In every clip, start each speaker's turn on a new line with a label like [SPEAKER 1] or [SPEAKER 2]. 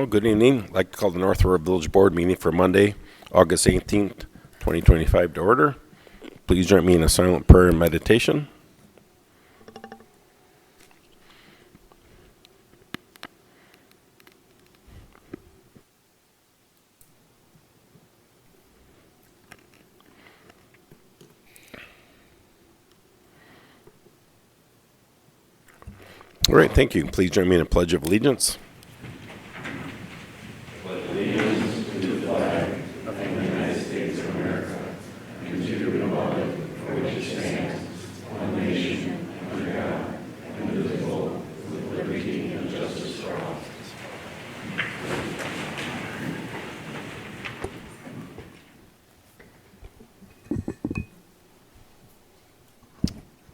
[SPEAKER 1] Well, good evening. I'd like to call the North Aurora Village Board meeting for Monday, August 18th, 2025 to order. Please join me in a silent prayer and meditation. All right, thank you. Please join me in a pledge of allegiance.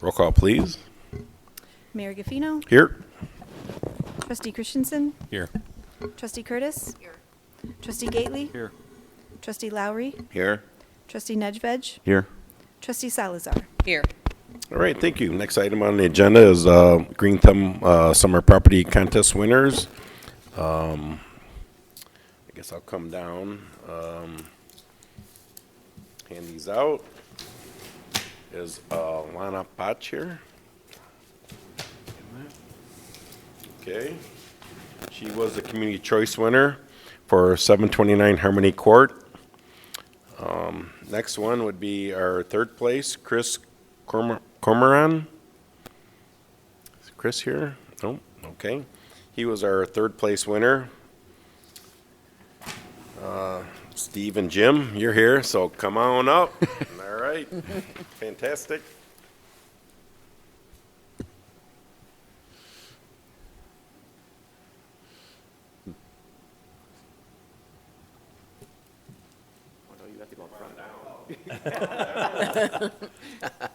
[SPEAKER 1] Roll call, please.
[SPEAKER 2] Mayor Gaffino.
[SPEAKER 1] Here.
[SPEAKER 2] Trustee Christensen.
[SPEAKER 3] Here.
[SPEAKER 2] Trustee Curtis. Here. Trustee Gately.
[SPEAKER 3] Here.
[SPEAKER 2] Trustee Lowry.
[SPEAKER 1] Here.
[SPEAKER 2] Trustee Nedved.
[SPEAKER 3] Here.
[SPEAKER 2] Trustee Salazar.
[SPEAKER 4] Here.
[SPEAKER 1] All right, thank you. Next item on the agenda is Green Thumb Summer Property Contest winners. I guess I'll come down, hand these out. Is Lana Potch here? Okay. She was the Community Choice winner for 729 Harmony Court. Next one would be our third place, Chris Cormoran. Is Chris here? No? Okay. He was our third place winner. Steve and Jim, you're here, so come on up. All right. Fantastic.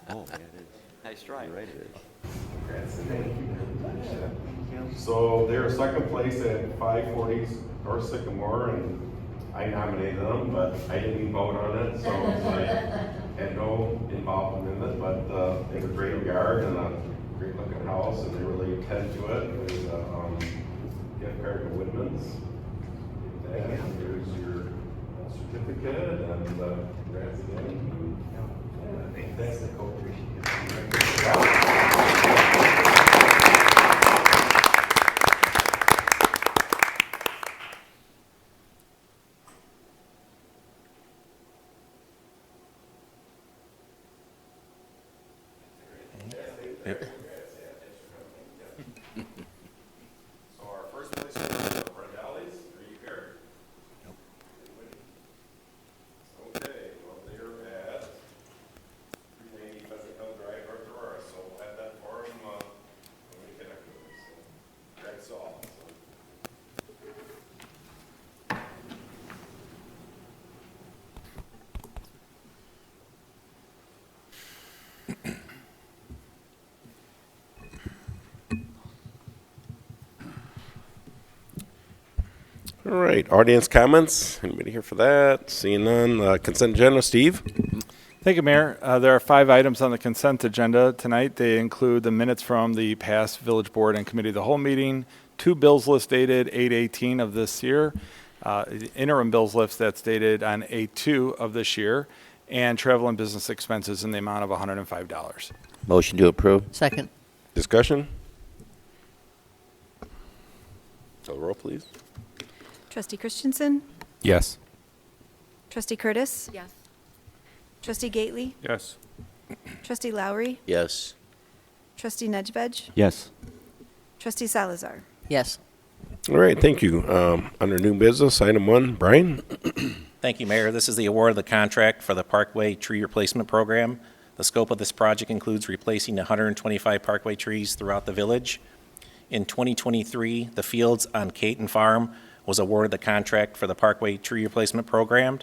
[SPEAKER 3] Oh, yeah, it is.
[SPEAKER 4] Nice try.
[SPEAKER 3] You're right, it is.
[SPEAKER 1] So they're second place at 540 North Sycamore, and I nominated them, but I didn't even vote on it, so I had no involvement in it, but they have a great yard and a great looking house, and they really tend to it. There's a gift card to Woodman's. And there's your certificate, and congrats again. Fantastic, coach.
[SPEAKER 3] Yep.
[SPEAKER 1] So our first place winner, Brenda Alley's, are you here?
[SPEAKER 3] Nope.
[SPEAKER 1] Okay, well, they're at 390 Pheasant Hill Drive, North Aurora, so we'll have that for them when we connect with them. So that's all. All right, audience comments. Anybody here for that? Seeing none. Consent agenda, Steve?
[SPEAKER 5] Thank you, Mayor. There are 5 items on the consent agenda tonight. They include the minutes from the past Village Board and Committee of the Whole meeting, 2 bills list dated 8/18 of this year, interim bills list that's dated on 8/2 of this year, and travel and business expenses in the amount of $105.
[SPEAKER 3] Motion to approve.
[SPEAKER 4] Second.
[SPEAKER 1] Discussion? Call the roll, please.
[SPEAKER 2] Trustee Christensen.
[SPEAKER 3] Yes.
[SPEAKER 2] Trustee Curtis.
[SPEAKER 4] Yes.
[SPEAKER 2] Trustee Gately.
[SPEAKER 5] Yes.
[SPEAKER 2] Trustee Lowry.
[SPEAKER 3] Yes.
[SPEAKER 2] Trustee Nedved.
[SPEAKER 3] Yes.
[SPEAKER 2] Trustee Salazar.
[SPEAKER 4] Yes.
[SPEAKER 1] All right, thank you. Under new business, item 1, Brian?
[SPEAKER 6] Thank you, Mayor. This is the award of the contract for the Parkway Tree Replacement Program. The scope of this project includes replacing 125 parkway trees throughout the village. In 2023, the Fields on Caton Farm was awarded the contract for the Parkway Tree Replacement Program.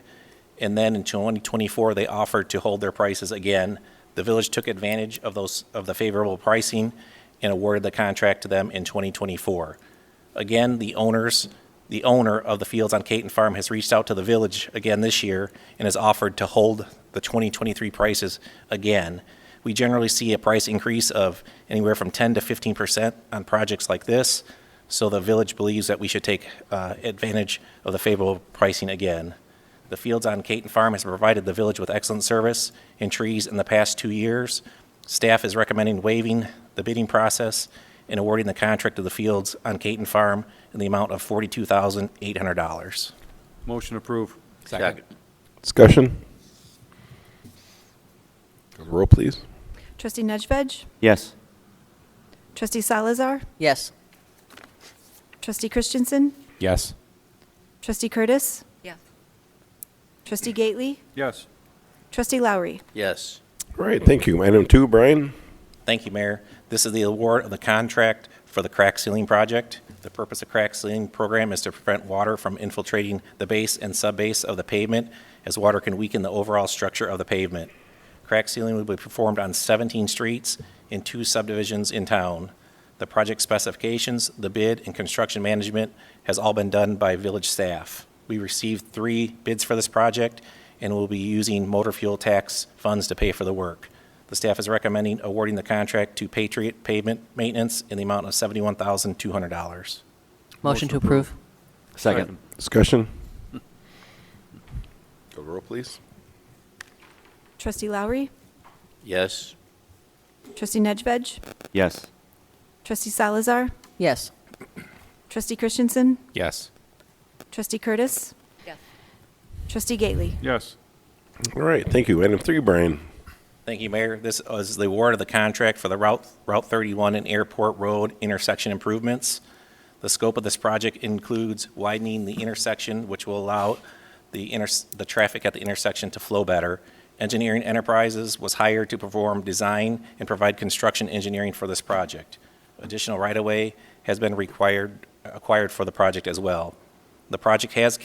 [SPEAKER 6] And then in 2024, they offered to hold their prices again. The village took advantage of the favorable pricing and awarded the contract to them in 2024. Again, the owner of the Fields on Caton Farm has reached out to the village again this year and has offered to hold the 2023 prices again. We generally see a price increase of anywhere from 10 to 15% on projects like this. so the village believes that we should take advantage of the favorable pricing again. The fields on Caton Farm has provided the village with excellent service in trees in the past 2 years. Staff is recommending waiving the bidding process and awarding the contract to the fields on Caton Farm in the amount of $42,800.
[SPEAKER 4] Motion approved.
[SPEAKER 3] Second.
[SPEAKER 1] Discussion? Call the roll, please.
[SPEAKER 2] Trustee Nedved?
[SPEAKER 3] Yes.
[SPEAKER 2] Trustee Salazar?
[SPEAKER 7] Yes.
[SPEAKER 2] Trustee Christensen?
[SPEAKER 3] Yes.
[SPEAKER 2] Trustee Curtis?
[SPEAKER 7] Yes.
[SPEAKER 2] Trustee Gately?
[SPEAKER 4] Yes.
[SPEAKER 2] Trustee Lowry?
[SPEAKER 3] Yes.
[SPEAKER 1] All right, thank you. Item 2, Brian.
[SPEAKER 6] Thank you, Mayor. This is the award of the contract for the crack sealing project. The purpose of crack sealing program is to prevent water from infiltrating the base and subbase of the pavement, as water can weaken the overall structure of the pavement. Crack sealing will be performed on 17 streets in 2 subdivisions in town. The project specifications, the bid, and construction management has all been done by village staff. We received 3 bids for this project and will be using motor fuel tax funds to pay for the work. The staff is recommending awarding the contract to Patriot Pavement Maintenance in the amount of $71,200.
[SPEAKER 7] Motion to approve.
[SPEAKER 3] Second.
[SPEAKER 1] Discussion? Call the roll, please.
[SPEAKER 2] Trustee Lowry?
[SPEAKER 3] Yes.
[SPEAKER 2] Trustee Nedved?
[SPEAKER 3] Yes.
[SPEAKER 2] Trustee Salazar?
[SPEAKER 7] Yes.
[SPEAKER 2] Trustee Christensen?
[SPEAKER 3] Yes.
[SPEAKER 2] Trustee Curtis?
[SPEAKER 7] Yes.
[SPEAKER 2] Trustee Gately?
[SPEAKER 4] Yes.
[SPEAKER 1] All right, thank you. Item 3, Brian.
[SPEAKER 6] Thank you, Mayor. This is the award of the contract for the Route 31 and Airport Road intersection improvements. The scope of this project includes widening the intersection, which will allow the traffic at the intersection to flow better. Engineering Enterprises was hired to perform design and provide construction engineering for this project. Additional right-of-way has been acquired for the project as well. The project has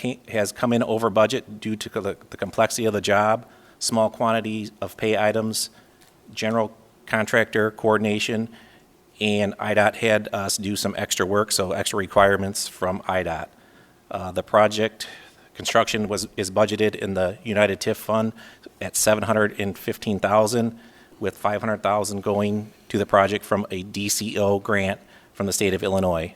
[SPEAKER 6] come in over budget due to the complexity of the job, small quantities of pay items, general contractor coordination, and IDOT had us do some extra work, so extra requirements from IDOT. The project construction is budgeted in the United TIF Fund at $715,000, with $500,000 going to the project from a DCO grant from the state of Illinois.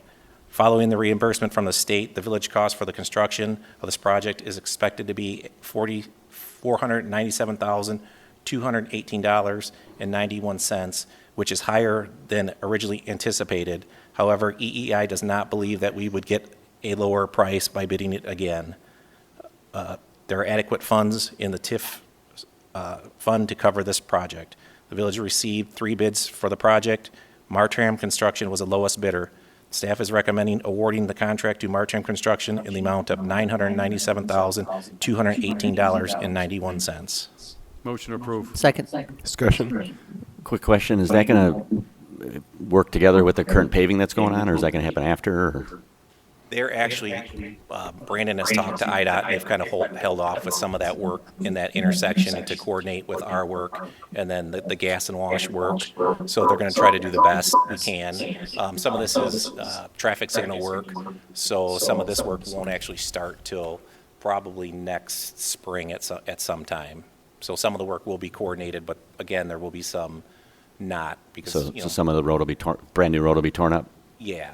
[SPEAKER 6] Following the reimbursement from the state, the village cost for the construction of this project is expected to be $497,218.91, which is higher than originally anticipated. However, EEI does not believe that we would get a lower price by bidding it again. There are adequate funds in the TIF fund to cover this project. The village received 3 bids for the project. Martram Construction was the lowest bidder. Staff is recommending awarding the contract to Martram Construction in the amount of $997,218.91.
[SPEAKER 4] Motion approved.
[SPEAKER 7] Second.
[SPEAKER 1] Discussion?
[SPEAKER 8] Quick question, is that going to work together with the current paving that's going on, or is that going to happen after? Or?
[SPEAKER 6] They're actually, Brandon has talked to IDOT, and they've kind of held off with some of that work in that intersection and to coordinate with our work and then the gas and wash work. So they're going to try to do the best we can. Some of this is traffic signal work, so some of this work won't actually start till probably next spring at some time. So some of the work will be coordinated, but again, there will be some not because,
[SPEAKER 8] So some of the road will be brand new road will be torn up?
[SPEAKER 6] Yeah,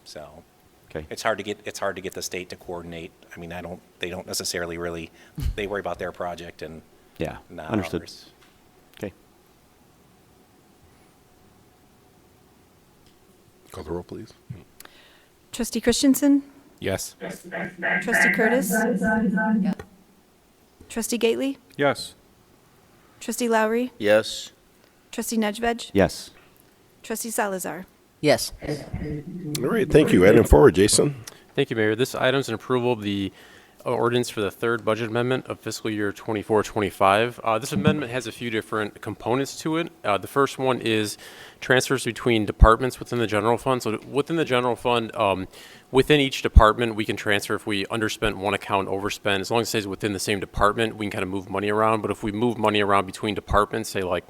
[SPEAKER 6] so.
[SPEAKER 8] Okay.
[SPEAKER 6] It's hard to get the state to coordinate. I mean, they don't necessarily really, they worry about their project and
[SPEAKER 8] Yeah,
[SPEAKER 6] not
[SPEAKER 8] understood.
[SPEAKER 6] ours.
[SPEAKER 8] Okay.
[SPEAKER 1] Call the roll, please.
[SPEAKER 2] Trustee Christensen?
[SPEAKER 3] Yes.
[SPEAKER 2] Trustee Curtis? Trustee Gately?
[SPEAKER 4] Yes.
[SPEAKER 2] Trustee Lowry?
[SPEAKER 3] Yes.
[SPEAKER 2] Trustee Nedved?
[SPEAKER 8] Yes.
[SPEAKER 2] Trustee Salazar?
[SPEAKER 7] Yes.
[SPEAKER 1] All right, thank you. Item 4, Jason.
[SPEAKER 9] Thank you, Mayor. This item is an approval of the ordinance for the 3rd budget amendment of fiscal year 24-25. This amendment has a few different components to it. The first one is transfers between departments within the general fund. So within the general fund, within each department, we can transfer if we underspent one account, overspent. As long as it stays within the same department, we can kind of move money around. But if we move money around between departments, say like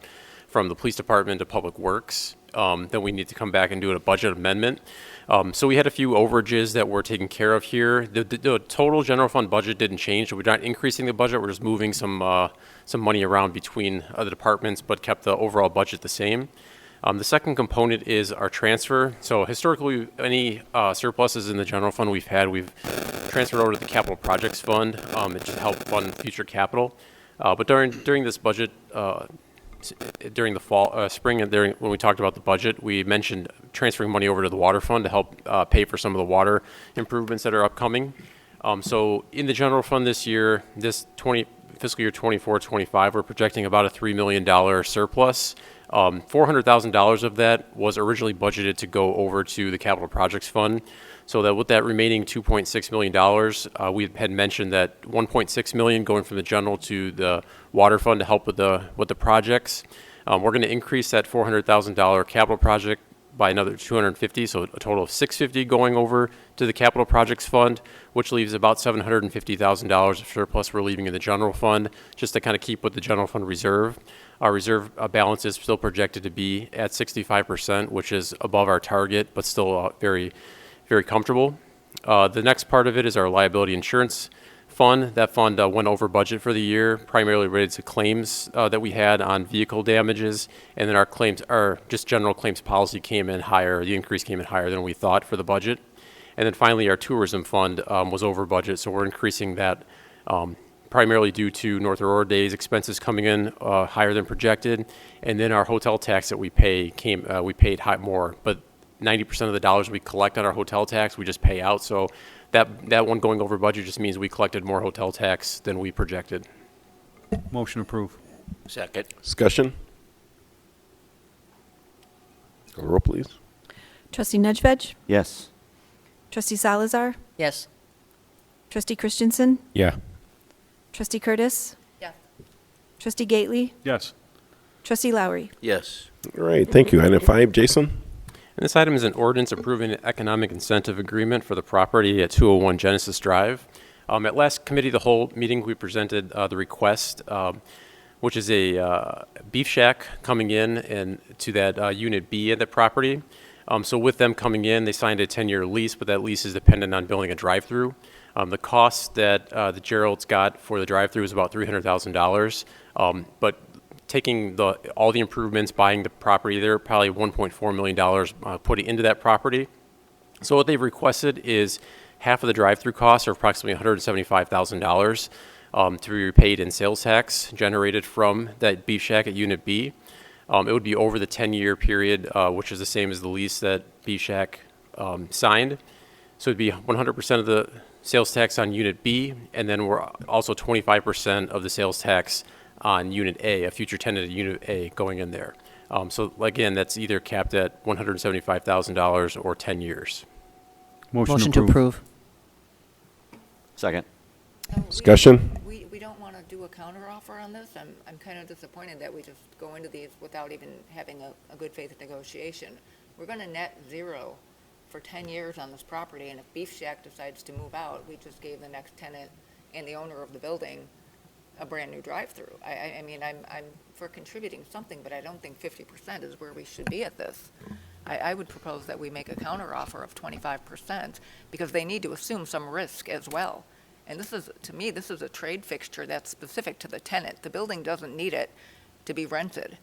[SPEAKER 9] from the police department to public works, then we need to come back and do a budget amendment. So we had a few overages that were taken care of here. The total general fund budget didn't change. So we're not increasing the budget. We're just moving some money around between the departments, but kept the overall budget the same. The second component is our transfer. So historically, any surpluses in the general fund we've transferred over to the capital projects fund. It should help fund future capital. But during this budget, during the fall, spring, and when we talked about the budget, we mentioned transferring money over to the water fund to help pay for some of the water improvements that are upcoming. So in the general fund this year, fiscal year 24-25, we're projecting about a $3 million surplus. $400,000 of that was originally budgeted to go over to the capital projects fund. So that with that remaining $2.6 million, we had mentioned that $1.6 million going from the general to the water fund to help with the projects. We're going to increase that $400,000 capital project by another $250,000, so a total of $650,000 going over to the capital projects fund, which leaves about $750,000 of surplus we're leaving in the general fund, just to kind of keep with the general fund reserve. Our reserve balance is still projected to be at 65%, which is above our target, but still very, very comfortable. The next part of it is our liability insurance fund. That fund went over budget for the year, primarily related to claims that we had on vehicle damages, and then our just general claims policy came in higher. The increase came in higher than we thought for the budget. And then finally, our tourism fund was over budget, so we're increasing that primarily due to North Aurora Days expenses coming in higher than projected, and then our hotel tax that we paid more, but 90% of the dollars we collect on our hotel tax we just pay out. So that one going over budget just means we collected more hotel tax than we projected.
[SPEAKER 4] Motion approved.
[SPEAKER 3] Second.
[SPEAKER 1] Discussion? Call the roll, please.
[SPEAKER 2] Trustee Nedved?
[SPEAKER 8] Yes.
[SPEAKER 2] Trustee Salazar?
[SPEAKER 7] Yes.
[SPEAKER 2] Trustee Christensen?
[SPEAKER 4] Yeah.
[SPEAKER 2] Trustee Curtis?
[SPEAKER 7] Yes.
[SPEAKER 2] Trustee Gately?
[SPEAKER 4] Yes.
[SPEAKER 2] Trustee Lowry?
[SPEAKER 3] Yes.
[SPEAKER 1] All right, thank you. Item 5, Jason?
[SPEAKER 9] And this item is an ordinance approving an economic incentive agreement for the property at 201 Genesis Drive. At last committee of the whole meeting, we presented the request, which is a beef shack coming in and to that Unit B of the property. So with them coming in, they signed a 10-year lease, but that lease is dependent on building a drive-through. The cost that the Gerald's got for the drive-through is about $300,000, but taking all the improvements, buying the property, they're probably $1.4 million putting into that property. So what they've requested is half of the drive-through costs, or approximately $175,000, to be repaid in sales tax generated from that beef shack at Unit B. It would be over the 10-year period, which is the same as the lease that beef shack signed. So it'd be 100% of the sales tax on Unit B, and then we're also 25% of the sales tax on Unit A, a future tenant at Unit A going in there. So again, that's either capped at $175,000 or 10 years.
[SPEAKER 7] Motion to approve.
[SPEAKER 8] Second.
[SPEAKER 1] Discussion?
[SPEAKER 7] We don't want to do a counteroffer on this. I'm kind of disappointed that we just go into these without even having a good faith negotiation. We're going to net zero for 10 years on this property, and if Beef Shack decides to move out, we just gave the next tenant and the owner of the building a brand new drive-through. I mean, I'm for contributing something, but I don't think 50% is where we should be at this. I would propose that we make a counteroffer of 25% because they need to assume some risk as well. And this is, to me, this is a trade fixture that's specific to the tenant. The building doesn't need it to be rented.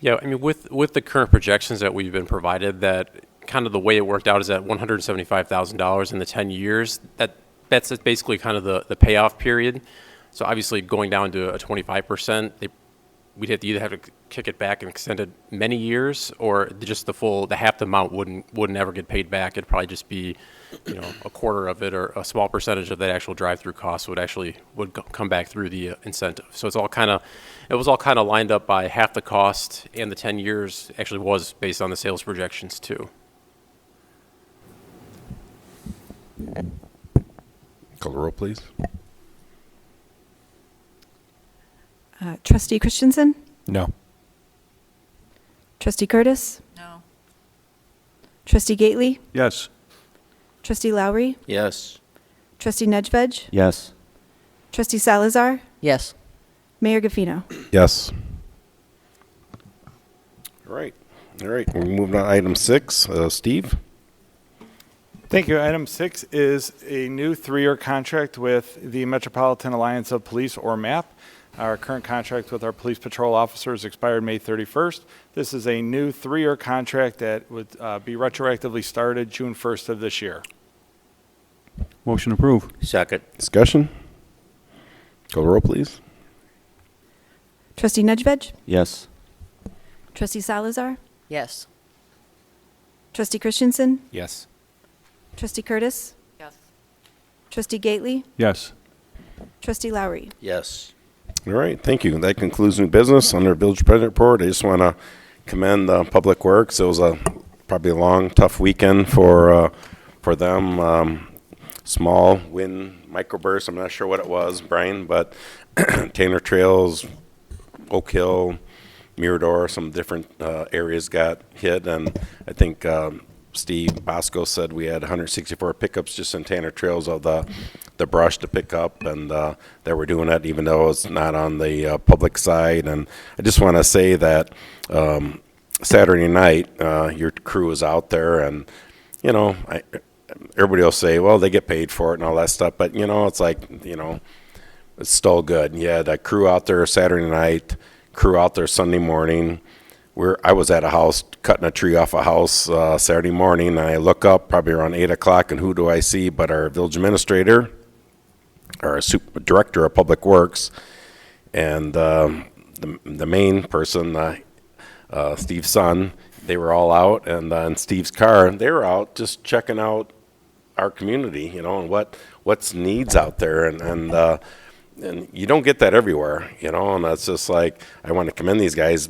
[SPEAKER 9] Yeah, I mean, with the current projections that we've been provided, that kind of the way it worked out is at $175,000 in the 10 years. That's basically kind of the payoff period. So obviously going down to a 25%, we'd have to either have to kick it back and extend it many years, or just the half the amount wouldn't ever get paid back. It'd probably just be, a quarter of it, or a small percentage of that actual drive-through cost would come back through the incentive. So it was all kind of lined up by half the cost, and the 10 years actually was based on the sales projections too.
[SPEAKER 1] Call the roll, please.
[SPEAKER 2] Trustee Christensen?
[SPEAKER 4] No.
[SPEAKER 2] Trustee Curtis?
[SPEAKER 7] No.
[SPEAKER 2] Trustee Gately?
[SPEAKER 4] Yes.
[SPEAKER 2] Trustee Lowry?
[SPEAKER 3] Yes.
[SPEAKER 2] Trustee Nedved?
[SPEAKER 8] Yes.
[SPEAKER 2] Trustee Salazar?
[SPEAKER 7] Yes.
[SPEAKER 2] Mayor Gafino?
[SPEAKER 1] Yes. All right. We're moving on to item 6. Steve?
[SPEAKER 5] Thank you. Item 6 is a new 3-year contract with the Metropolitan Alliance of Police, or MAP. Our current contract with our police patrol officers expired May 31st. This is a new 3-year contract that would be retroactively started June 1st of this year.
[SPEAKER 4] Motion approved.
[SPEAKER 3] Second.
[SPEAKER 1] Discussion? Call the roll, please.
[SPEAKER 2] Trustee Nedved?
[SPEAKER 8] Yes.
[SPEAKER 2] Trustee Salazar?
[SPEAKER 7] Yes.
[SPEAKER 2] Trustee Christensen?
[SPEAKER 4] Yes.
[SPEAKER 2] Trustee Curtis?
[SPEAKER 7] Yes.
[SPEAKER 2] Trustee Gately?
[SPEAKER 4] Yes.
[SPEAKER 2] Trustee Lowry?
[SPEAKER 3] Yes.
[SPEAKER 1] All right, thank you. That concludes new business under Village President Report. I just want to commend Public Works. It was probably a long, tough weekend for them. Small wind microburst. I'm not sure what it was, Brian, but Tanner Trails, Oak Hill, Mirador, some different areas got hit, and I think Steve Bosco said we had 164 pickups just in Tanner Trails of the brush to pick up, and they were doing that even though it's not on the public side. And I just want to say that Saturday night, your crew is out there, and you know, everybody will say, well, they get paid for it and all that stuff, but you know, it's like, you know, it's still good. Yeah, that crew out there Saturday night, crew out there Sunday morning. I was at a house cutting a tree off a house Saturday morning, and I look up probably around 8 o'clock, and who do I see but our village administrator, our director of Public Works, and the main person, Steve's son. They were all out, and in Steve's car, they were out just checking out our community, you know, and what's needs out there, and you don't get that everywhere, you know, and that's just like, I want to commend these guys.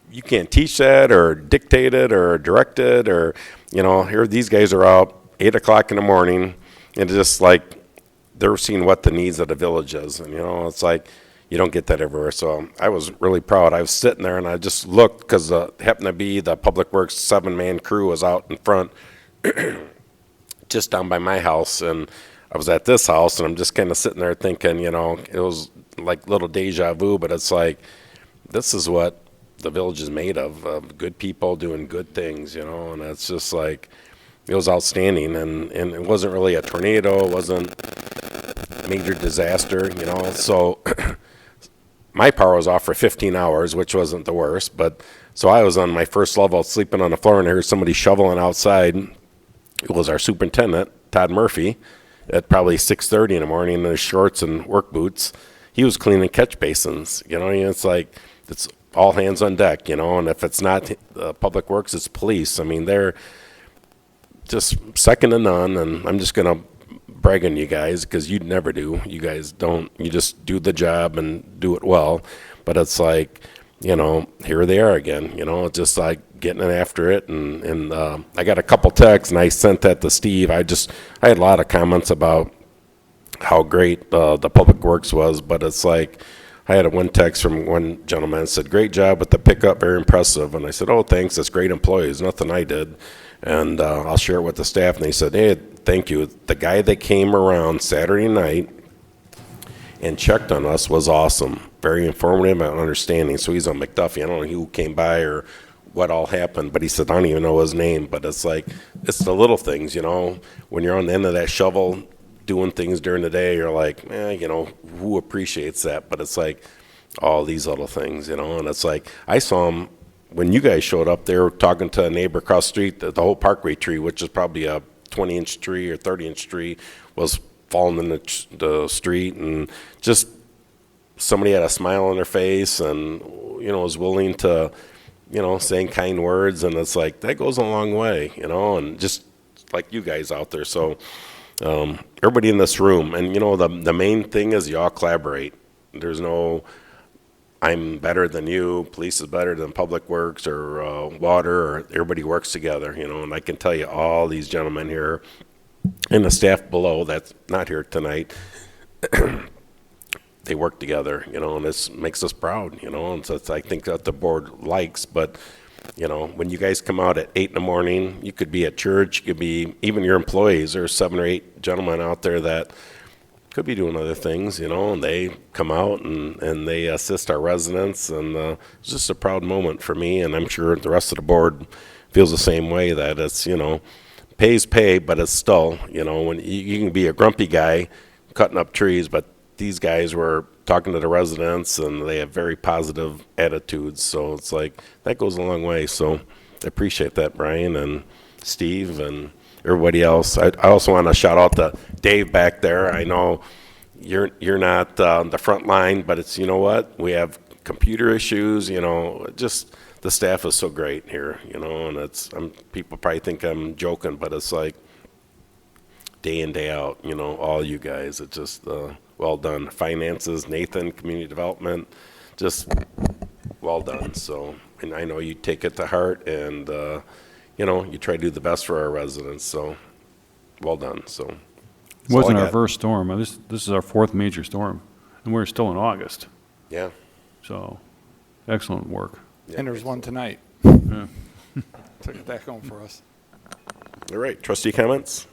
[SPEAKER 1] You can't teach that or dictate it or direct it, or, you know, here these guys are out 8 o'clock in the morning, and just like they're seeing what the needs of the village is, and you know, it's like you don't get that everywhere. So I was really proud. I was sitting there and I just looked because happened to be the Public Works 7-man crew was out in front, just down by my house, and I was at this house, and I'm just kind of sitting there thinking, you know, it was like little deja vu, but it's like this is what the village is made of good people doing good things, you know, and it's just like, it was outstanding, and it wasn't really a tornado, it wasn't a major disaster, you know, so my power was off for 15 hours, which wasn't the worst, but so I was on my first level sleeping on the floor, and I heard somebody shoveling outside. It was our superintendent, Todd Murphy, at probably 6:30 in the morning in his shorts and work boots. He was cleaning catch basins, you know, and it's like, it's all hands on deck, you know, and if it's not Public Works, it's police. I mean, they're just second to none, and I'm just going to brag on you guys because you'd never do. You guys don't. You just do the job and do it well. But it's like, you know, here they are again, you know, just like getting after it. And I got a couple texts, and I sent that to Steve. I had a lot of comments about how great the Public Works was, but it's like, I had one text from one gentleman that said, great job with the pickup, very impressive. And I said, oh, thanks, that's great employees, nothing I did. And I'll share it with the staff. And they said, hey, thank you. The guy that came around Saturday night and checked on us was awesome, very informative and understanding. So he's on McDuffie. I don't know who came by or what all happened, but he said, I don't even know his name. But it's like, it's the little things, you know, when you're on the end of that shovel doing things during the day, you're like, you know, who appreciates that? But it's like all these little things, you know, and it's like, I saw them when you guys showed up. They were talking to a neighbor across the street, the whole Parkway tree, which is probably a 20-inch tree or 30-inch tree, was falling in the street, and just somebody had a smile on their face and, you know, was willing to, you know, saying kind words, and it's like, that goes a long way, you know, and just like you guys out there. So everybody in this room, and you know, the main thing is y'all collaborate. There's no I'm better than you, police is better than Public Works or water, or everybody works together, you know. And I can tell you, all these gentlemen here and the staff below that's not here tonight, they work together, you know, and this makes us proud, you know. And so it's, I think that the board likes. But you know, when you guys come out at 8 in the morning, you could be at church, you could be even your employees. There's 7 or 8 gentlemen out there that could be doing other things, you know, and they come out and they assist our residents, and it's just a proud moment for me, and I'm sure the rest of the board feels the same way, that it's, you know, pay's pay, but it's still, you know, when you can be a grumpy guy cutting up trees, but these guys were talking to the residents, and they have very positive attitudes. So it's like that goes a long way. So I appreciate that, Brian and Steve and everybody else. I also want to shout out to Dave back there. I know you're not the front line, but it's, you know what, we have computer issues. You know, just the staff is so great here. You know, and it's people probably think I'm joking, but it's like day in, day out, you know, all you guys. It's just well done. Finances, Nathan, community development, just well done. So, and I know you take it to heart, and you know, you try to do the best for our residents. So, well done. So,
[SPEAKER 4] It wasn't our first storm. This is our fourth major storm, and we're still in August.
[SPEAKER 1] Yeah.
[SPEAKER 4] So, excellent work.
[SPEAKER 1] Yeah.
[SPEAKER 5] And there's one tonight.
[SPEAKER 4] Yeah.
[SPEAKER 5] Took it back home for us.
[SPEAKER 1] All right. Trustee comments?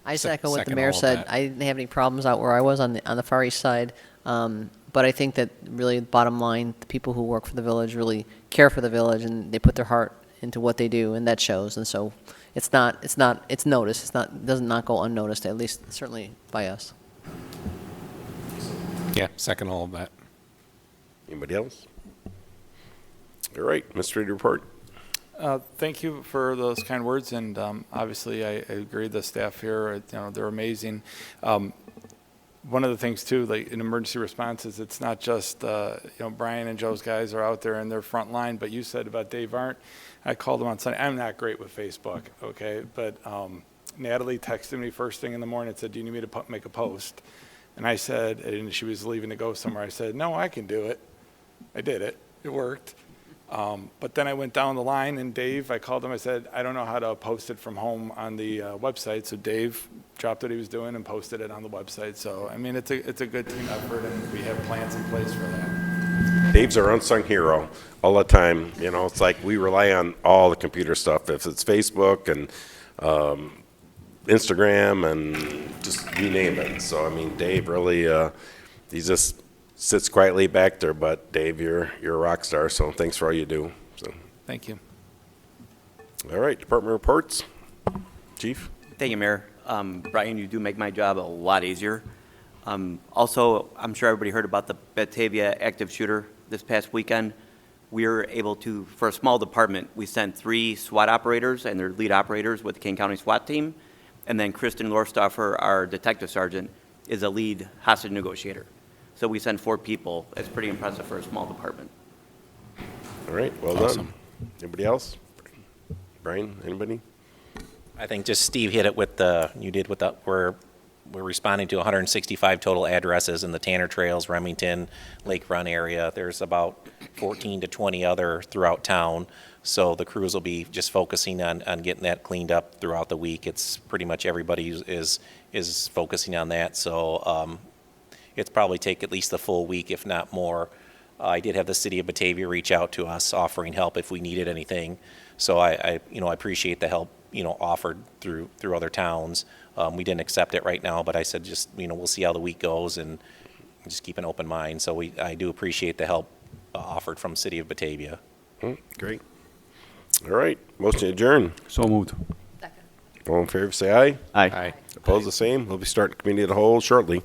[SPEAKER 10] I just echo what the
[SPEAKER 11] second
[SPEAKER 10] mayor
[SPEAKER 11] all of
[SPEAKER 10] said.
[SPEAKER 11] that.
[SPEAKER 10] I didn't have any problems out where I was on the far east side. But I think that really, bottom line, the people who work for the village really care for the village, and they put their heart into what they do, and that shows. And so it's noticed. It does not go unnoticed, at least certainly by us.
[SPEAKER 11] Yeah, second all of that.
[SPEAKER 1] Anybody else? All right. Administrative report.
[SPEAKER 5] Thank you for those kind words, and obviously I agree. The staff here, you know, they're amazing. One of the things too, like in emergency responses, it's not just you know, Brian and Joe's guys are out there in their front line. But you said about Dave Arndt, I called him on Sunday. I'm not great with Facebook, okay, but Natalie texted me first thing in the morning and said, "Do you need me to make a post?" And I said, and she was leaving to go somewhere. I said, "No, I can do it." I did it. It worked. But then I went down the line, and Dave, I called him. I said, "I don't know how to post it from home on the website." So Dave dropped what he was doing and posted it on the website. So, I mean, it's a good team effort, and we have plans in place for that.
[SPEAKER 1] Dave's our unsung hero all the time. You know, it's like we rely on all the computer stuff. If it's Facebook and Instagram and just you name it. So, I mean, Dave really, he just sits quietly back there. But Dave, you're a rock star. So thanks for all you do. So,
[SPEAKER 5] Thank you.
[SPEAKER 1] all right, department reports. Chief.
[SPEAKER 12] Thank you, Mayor. Brian, you do make my job a lot easier. Also, I'm sure everybody heard about the Batavia active shooter this past weekend. We were able to, for a small department, we sent 3 SWAT operators and their lead operators with the King County SWAT team. And then Kristen Lorstoffer, our detective sergeant, is a lead hostage negotiator. So we send 4 people. It's pretty impressive for a small department.
[SPEAKER 1] All right, well
[SPEAKER 11] Awesome.
[SPEAKER 1] done. Anybody else? Brian, anybody?
[SPEAKER 6] I think just Steve hit it with we're responding to 165 total addresses in the Tanner Trails, Remington, Lake Run area. There's about 14 to 20 other throughout town. So the crews will be just focusing on getting that cleaned up throughout the week. It's pretty much everybody is focusing on that. So it's probably take at least the full week, if not more. I did have the city of Batavia reach out to us offering help if we needed anything. So I appreciate the help, offered through other towns. We didn't accept it right now, but I said just, we'll see how the week goes and just keep an open mind. So I do appreciate the help offered from city of Batavia.
[SPEAKER 1] Great. All right, motion to adjourn.
[SPEAKER 4] So moved.
[SPEAKER 7] Second.
[SPEAKER 1] All in favor, say aye.
[SPEAKER 8] Aye.
[SPEAKER 11] Aye.
[SPEAKER 1] Opposed, the same. We'll be starting committee of the whole shortly.